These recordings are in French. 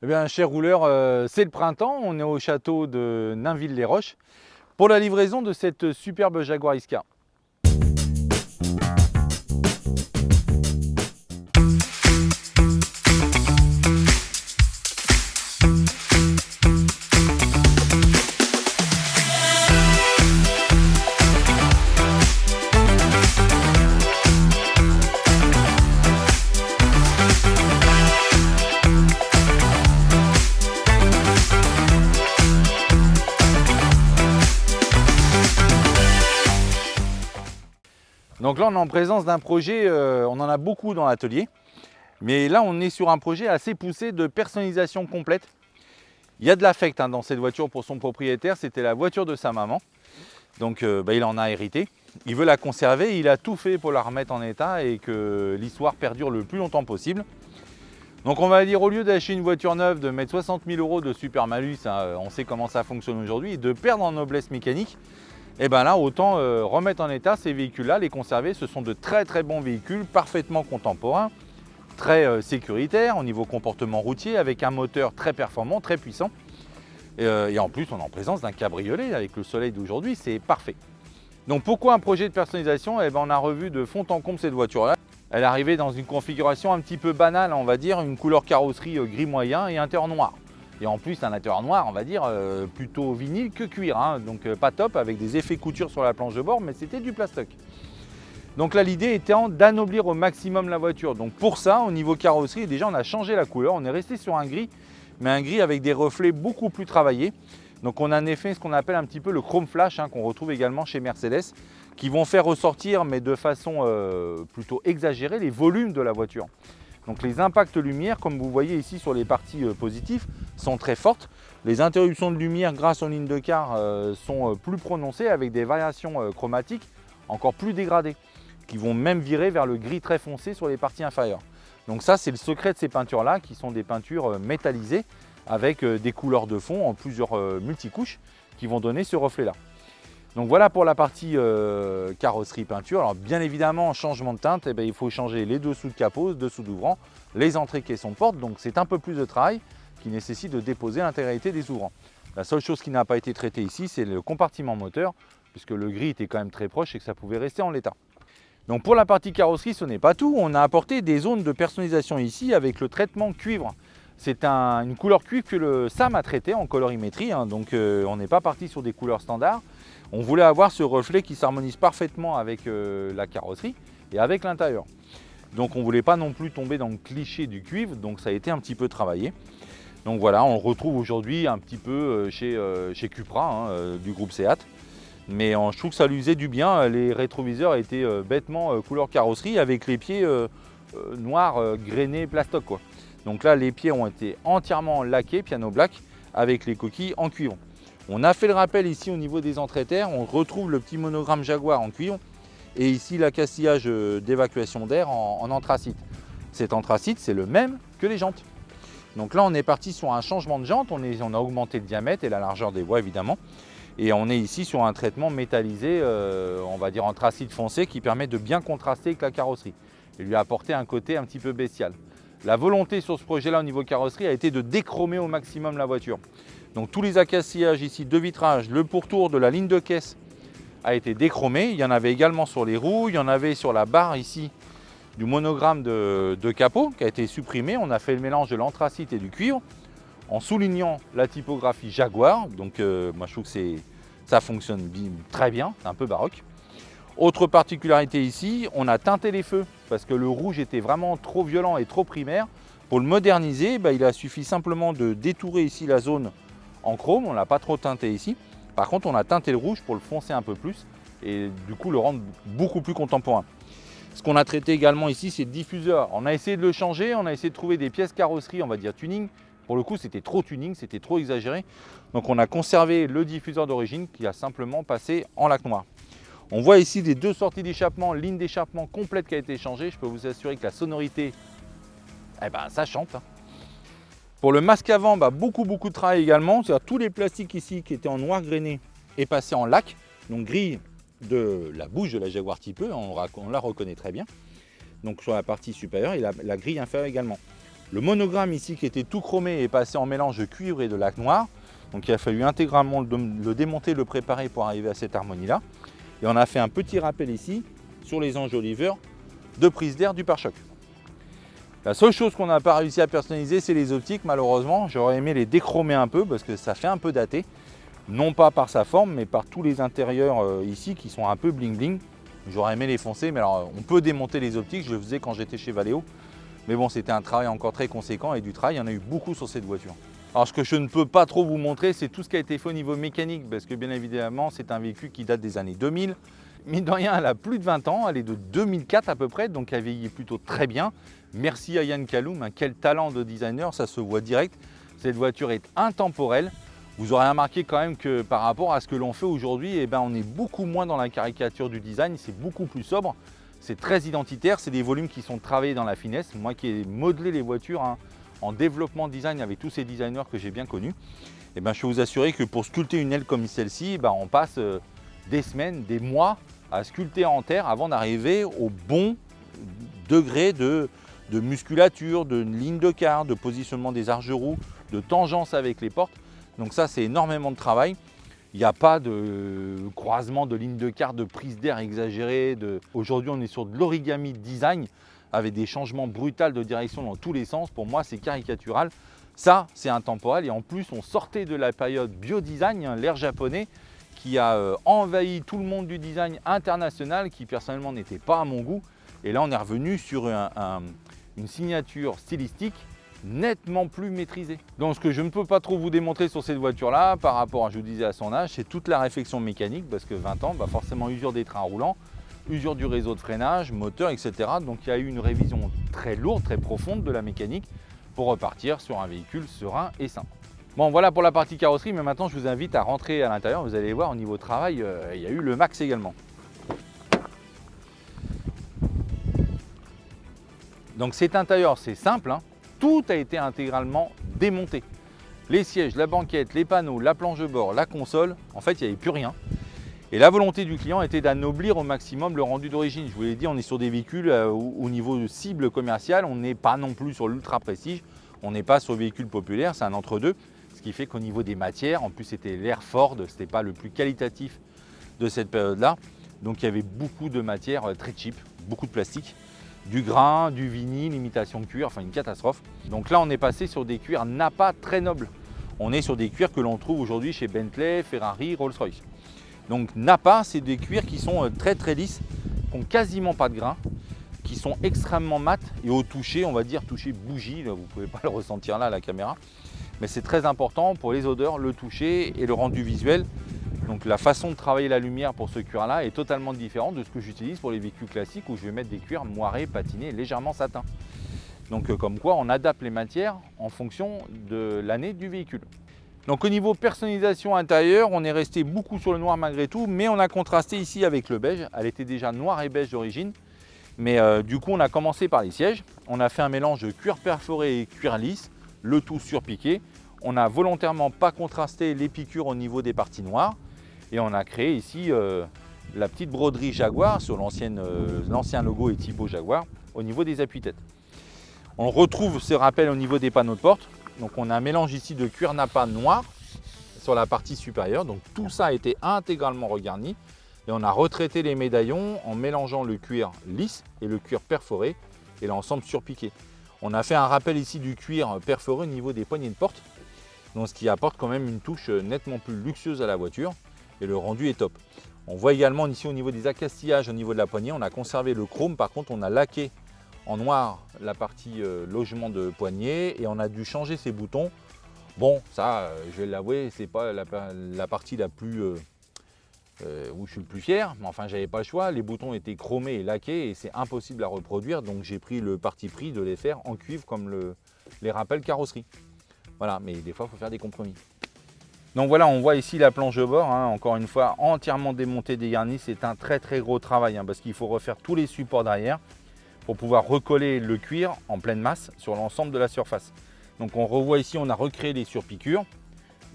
Eh bien, cher rouleur, c'est le printemps, on est au château de Nainville-les-Roches pour la livraison de cette superbe Jaguar I-Scar. Donc là, on est en présence d'un projet, on en a beaucoup dans l'atelier, mais là, on est sur un projet assez poussé de personnalisation complète. Il y a de l'affect dans cette voiture pour son propriétaire, c'était la voiture de sa maman, donc il en a hérité. Il veut la conserver, il a tout fait pour la remettre en état et que l'histoire perdure le plus longtemps possible. Donc on va dire, au lieu d'acheter une voiture neuve, de mettre 60 000 € de super malus, on sait comment ça fonctionne aujourd'hui, et de perdre en noblesse mécanique, et bien là, autant remettre en état ces véhicules-là, les conserver. Ce sont de très très bons véhicules, parfaitement contemporains, très sécuritaires au niveau comportement routier, avec un moteur très performant, très puissant. Et en plus, on est en présence d'un cabriolet avec le soleil d'aujourd'hui, c'est parfait. Donc pourquoi un projet de personnalisation? On a revu de fond en comble cette voiture-là. Elle est arrivée dans une configuration un petit peu banale, on va dire, une couleur carrosserie gris moyen et intérieur noir. Et en plus, un intérieur noir, on va dire, plutôt vinyle que cuir, donc pas top, avec des effets couture sur la planche de bord, mais c'était du plastoc. Donc là, l'idée étant d'anoblir au maximum la voiture. Donc pour ça, au niveau carrosserie, déjà, on a changé la couleur, on est resté sur un gris, mais un gris avec des reflets beaucoup plus travaillés. Donc on a en effet ce qu'on appelle un petit peu le chrome flash, qu'on retrouve également chez Mercedes, qui vont faire ressortir, mais de façon plutôt exagérée, les volumes de la voiture. Donc les impacts lumière, comme vous voyez ici sur les parties positives, sont très fortes. Les interruptions de lumière grâce aux lignes de quart sont plus prononcées, avec des variations chromatiques encore plus dégradées, qui vont même virer vers le gris très foncé sur les parties inférieures. Donc ça, c'est le secret de ces peintures-là, qui sont des peintures métallisées, avec des couleurs de fond en plusieurs multicouches, qui vont donner ce reflet-là. Donc voilà pour la partie carrosserie peinture. Alors bien évidemment, en changement de teinte, il faut changer les dessous de capot, dessous d'ouvrant, les entrées caissons portes. Donc c'est un peu plus de travail qui nécessite de déposer l'intégralité des ouvrants. La seule chose qui n'a pas été traitée ici, c'est le compartiment moteur, puisque le gris était quand même très proche et que ça pouvait rester en l'état. Donc pour la partie carrosserie, ce n'est pas tout. On a apporté des zones de personnalisation ici avec le traitement cuivre. C'est une couleur cuivre que le SAM a traité en colorimétrie, donc on n'est pas parti sur des couleurs standards. On voulait avoir ce reflet qui s'harmonise parfaitement avec la carrosserie et avec l'intérieur. Donc on ne voulait pas non plus tomber dans le cliché du cuivre, donc ça a été un petit peu travaillé. Donc voilà, on le retrouve aujourd'hui un petit peu chez Cupra, du groupe Seat. Mais je trouve que ça lui faisait du bien. Les rétroviseurs étaient bêtement couleur carrosserie avec les pieds noirs grainés plastoc, quoi. Donc là, les pieds ont été entièrement laqués, piano black, avec les coquilles en cuivre. On a fait le rappel ici au niveau des entrées-terres, on retrouve le petit monogramme Jaguar en cuivre et ici l'accastillage d'évacuation d'air en anthracite. Cet anthracite, c'est le même que les jantes. Donc là, on est parti sur un changement de jante, on a augmenté le diamètre et la largeur des voies évidemment. Et on est ici sur un traitement métallisé, on va dire anthracite foncé, qui permet de bien contraster avec la carrosserie et lui apporter un côté un petit peu bestial. La volonté sur ce projet-là au niveau carrosserie a été de déchromer au maximum la voiture. Donc tous les accastillages ici de vitrage, le pourtour de la ligne de caisse a été déchromé. Il y en avait également sur les roues, il y en avait sur la barre ici du monogramme de capot qui a été supprimé. On a fait le mélange de l'anthracite et du cuivre en soulignant la typographie Jaguar. Donc moi je trouve que ça fonctionne très bien, c'est un peu baroque. Autre particularité ici, on a teinté les feux parce que le rouge était vraiment trop violent et trop primaire. Pour le moderniser, il a suffi simplement de détourer ici la zone en chrome, on ne l'a pas trop teinté ici. Par contre, on a teinté le rouge pour le foncer un peu plus et du coup le rendre beaucoup plus contemporain. Ce qu'on a traité également ici, c'est le diffuseur. On a essayé de le changer, on a essayé de trouver des pièces carrosserie, on va dire tuning. Pour le coup, c'était trop tuning, c'était trop exagéré. Donc on a conservé le diffuseur d'origine qui a simplement passé en lac noir. On voit ici les deux sorties d'échappement, ligne d'échappement complète qui a été changée. Je peux vous assurer que la sonorité, ça chante. Pour le masque avant, beaucoup de travail également. C'est-à-dire tous les plastiques ici qui étaient en noir grainé est passé en lac, donc gris de la bouche de la Jaguar Type E, on la reconnaît très bien. Donc sur la partie supérieure et la grille inférieure également. Le monogramme ici qui était tout chromé est passé en mélange de cuivre et de laque noire. Donc il a fallu intégralement le démonter, le préparer pour arriver à cette harmonie-là. Et on a fait un petit rappel ici sur les enjoliveurs de prise d'air du pare-choc. La seule chose qu'on n'a pas réussi à personnaliser, c'est les optiques. Malheureusement, j'aurais aimé les déchromer un peu parce que ça fait un peu daté. Non pas par sa forme, mais par tous les intérieurs ici qui sont un peu bling bling. J'aurais aimé les foncer, mais alors on peut démonter les optiques. Je le faisais quand j'étais chez Valeo. Mais bon, c'était un travail encore très conséquent et du travail, il y en a eu beaucoup sur cette voiture. Alors ce que je ne peux pas trop vous montrer, c'est tout ce qui a été fait au niveau mécanique, parce que bien évidemment, c'est un véhicule qui date des années 2000. Mine de rien, elle a plus de 20 ans, elle est de 2004 à peu près, donc elle vieillit plutôt très bien. Merci à Yann Kaloum, quel talent de designer, ça se voit direct. Cette voiture est intemporelle. Vous aurez remarqué quand même que par rapport à ce que l'on fait aujourd'hui, eh ben, on est beaucoup moins dans la caricature du design, c'est beaucoup plus sobre. C'est très identitaire, c'est des volumes qui sont travaillés dans la finesse. Moi qui ai modelé les voitures en développement design avec tous ces designers que j'ai bien connus, eh ben, je peux vous assurer que pour sculpter une aile comme celle-ci, on passe des semaines, des mois à sculpter en terre avant d'arriver au bon degré de musculature, de ligne de quart, de positionnement des arches-roues, de tangence avec les portes. Donc ça, c'est énormément de travail. Il n'y a pas de croisement de lignes de quart, de prise d'air exagérée. Aujourd'hui, on est sur de l'origami design avec des changements brutaux de direction dans tous les sens. Pour moi, c'est caricatural. Ça, c'est intemporel. Et en plus, on sortait de la période biodesign, l'ère japonais, qui a envahi tout le monde du design international, qui personnellement n'était pas à mon goût. Et là, on est revenu sur une signature stylistique nettement plus maîtrisée. Donc ce que je ne peux pas trop vous démontrer sur cette voiture-là, par rapport à, je vous disais, à son âge, c'est toute la réflexion mécanique, parce que 20 ans, forcément usure des trains roulants, usure du réseau de freinage, moteur, etc. Donc il y a eu une révision très lourde, très profonde de la mécanique pour repartir sur un véhicule serein et sain. Bon, voilà pour la partie carrosserie, mais maintenant je vous invite à rentrer à l'intérieur. Vous allez voir, au niveau travail, il y a eu le max également. Donc cet intérieur, c'est simple, tout a été intégralement démonté. Les sièges, la banquette, les panneaux, la planche de bord, la console, en fait, il n'y avait plus rien. Et la volonté du client était d'anoblir au maximum le rendu d'origine. Je vous l'ai dit, on est sur des véhicules au niveau de cible commerciale, on n'est pas non plus sur l'ultra prestige, on n'est pas sur le véhicule populaire, c'est un entre-deux. Ce qui fait qu'au niveau des matières, en plus c'était l'Air Ford, ce n'était pas le plus qualitatif de cette période-là. Donc il y avait beaucoup de matières très cheap, beaucoup de plastique. Du grain, du vinyle, imitation cuir, enfin une catastrophe. Donc là, on est passé sur des cuirs Nappa très nobles. On est sur des cuirs que l'on trouve aujourd'hui chez Bentley, Ferrari, Rolls-Royce. Donc Nappa, c'est des cuirs qui sont très très lisses, qui n'ont quasiment pas de grain, qui sont extrêmement mat et au toucher, on va dire toucher bougie, vous ne pouvez pas le ressentir là à la caméra. Mais c'est très important pour les odeurs, le toucher et le rendu visuel. Donc la façon de travailler la lumière pour ce cuir-là est totalement différente de ce que j'utilise pour les véhicules classiques où je vais mettre des cuirs moirés, patinés, légèrement satin. Donc comme quoi on adapte les matières en fonction de l'année du véhicule. Donc au niveau personnalisation intérieure, on est resté beaucoup sur le noir malgré tout, mais on a contrasté ici avec le beige. Elle était déjà noire et beige d'origine, mais du coup on a commencé par les sièges. On a fait un mélange de cuir perforé et cuir lisse, le tout surpiqué. On n'a volontairement pas contrasté les piqûres au niveau des parties noires. Et on a créé ici la petite broderie Jaguar sur l'ancien logo et typo Jaguar au niveau des appuis-têtes. On retrouve ce rappel au niveau des panneaux de porte. Donc on a un mélange ici de cuir Nappa noir sur la partie supérieure. Donc tout ça a été intégralement regarni. Et on a retraité les médaillons en mélangeant le cuir lisse et le cuir perforé et l'ensemble surpiqué. On a fait un rappel ici du cuir perforé au niveau des poignées de porte. Donc ce qui apporte quand même une touche nettement plus luxueuse à la voiture. Et le rendu est top. On voit également ici au niveau des accastillages, au niveau de la poignée, on a conservé le chrome. Par contre, on a laqué en noir la partie logement de poignée et on a dû changer ces boutons. Bon, ça, je vais l'avouer, c'est pas la partie la plus où je suis le plus fier. Mais enfin, j'avais pas le choix. Les boutons étaient chromés et laqués et c'est impossible à reproduire. Donc, j'ai pris le parti pris de les faire en cuivre comme les rappels carrosserie. Voilà, mais des fois, il faut faire des compromis. Donc voilà, on voit ici la planche de bord, encore une fois entièrement démontée, dégarnie. C'est un très très gros travail parce qu'il faut refaire tous les supports derrière pour pouvoir recoller le cuir en pleine masse sur l'ensemble de la surface. Donc on revoit ici, on a recréé les surpiqûres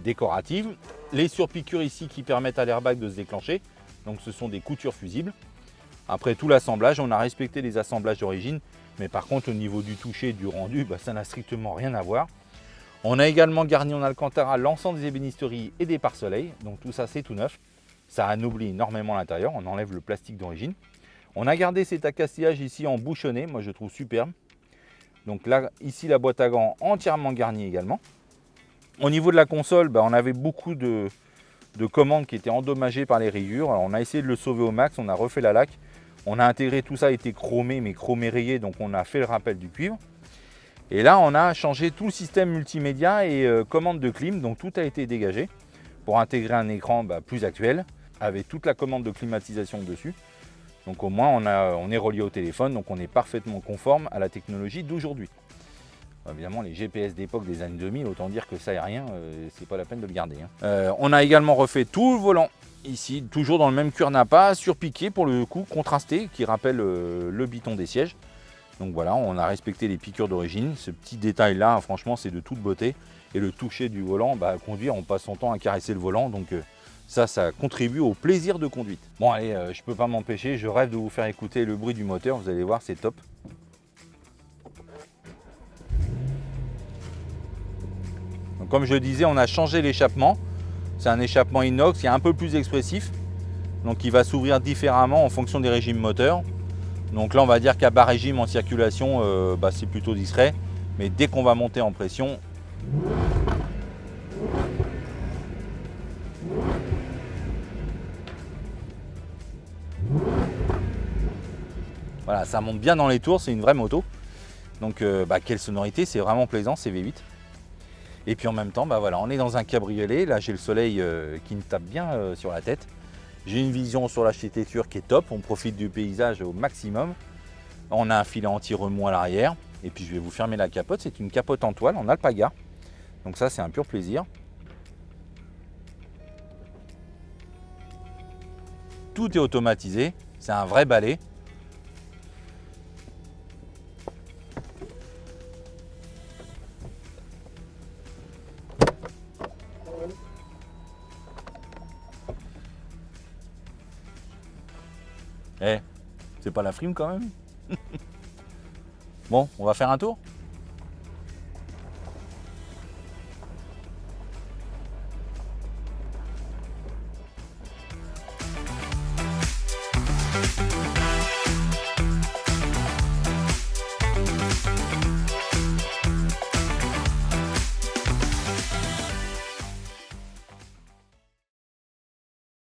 décoratives. Les surpiqûres ici qui permettent à l'airbag de se déclencher. Donc ce sont des coutures fusibles. Après tout l'assemblage, on a respecté les assemblages d'origine. Mais par contre, au niveau du toucher, du rendu, ça n'a strictement rien à voir. On a également garni en alcantara l'ensemble des ébénisteries et des pare-soleil. Donc tout ça, c'est tout neuf. Ça anoblit énormément l'intérieur. On enlève le plastique d'origine. On a gardé cet accastillage ici en bouchonné. Moi, je trouve superbe. Donc là, ici, la boîte à gants entièrement garnie également. Au niveau de la console, on avait beaucoup de commandes qui étaient endommagées par les rayures. Alors, on a essayé de le sauver au max. On a refait la laque. On a intégré tout ça, a été chromé, mais chromé rayé. Donc on a fait le rappel du cuivre. Et là, on a changé tout le système multimédia et commande de clim. Donc tout a été dégagé pour intégrer un écran plus actuel avec toute la commande de climatisation dessus. Donc au moins, on est relié au téléphone. Donc on est parfaitement conforme à la technologie d'aujourd'hui. Évidemment, les GPS d'époque des années 2000, autant dire que ça et rien, c'est pas la peine de le garder. On a également refait tout le volant ici, toujours dans le même cuir nappa, surpiqué pour le coup, contrasté, qui rappelle le biton des sièges. Donc voilà, on a respecté les piqûres d'origine. Ce petit détail là, franchement, c'est de toute beauté. Et le toucher du volant, conduire, on passe son temps à caresser le volant. Donc ça contribue au plaisir de conduite. Bon allez, je peux pas m'empêcher, je rêve de vous faire écouter le bruit du moteur. Vous allez voir, c'est top. Donc comme je le disais, on a changé l'échappement. C'est un échappement inox qui est un peu plus expressif. Donc il va s'ouvrir différemment en fonction des régimes moteurs. Donc là, on va dire qu'à bas régime en circulation, c'est plutôt discret. Mais dès qu'on va monter en pression, voilà, ça monte bien dans les tours, c'est une vraie moto. Donc quelle sonorité, c'est vraiment plaisant, c'est V8. Et puis en même temps, voilà, on est dans un cabriolet. Là, j'ai le soleil qui me tape bien sur la tête. J'ai une vision sur l'architecture qui est top. On profite du paysage au maximum. On a un filet anti-remous à l'arrière. Et puis je vais vous fermer la capote. C'est une capote en toile en alpaga. Donc ça, c'est un pur plaisir. Tout est automatisé. C'est un vrai balai. C'est pas la frime quand même. Bon, on va faire un tour.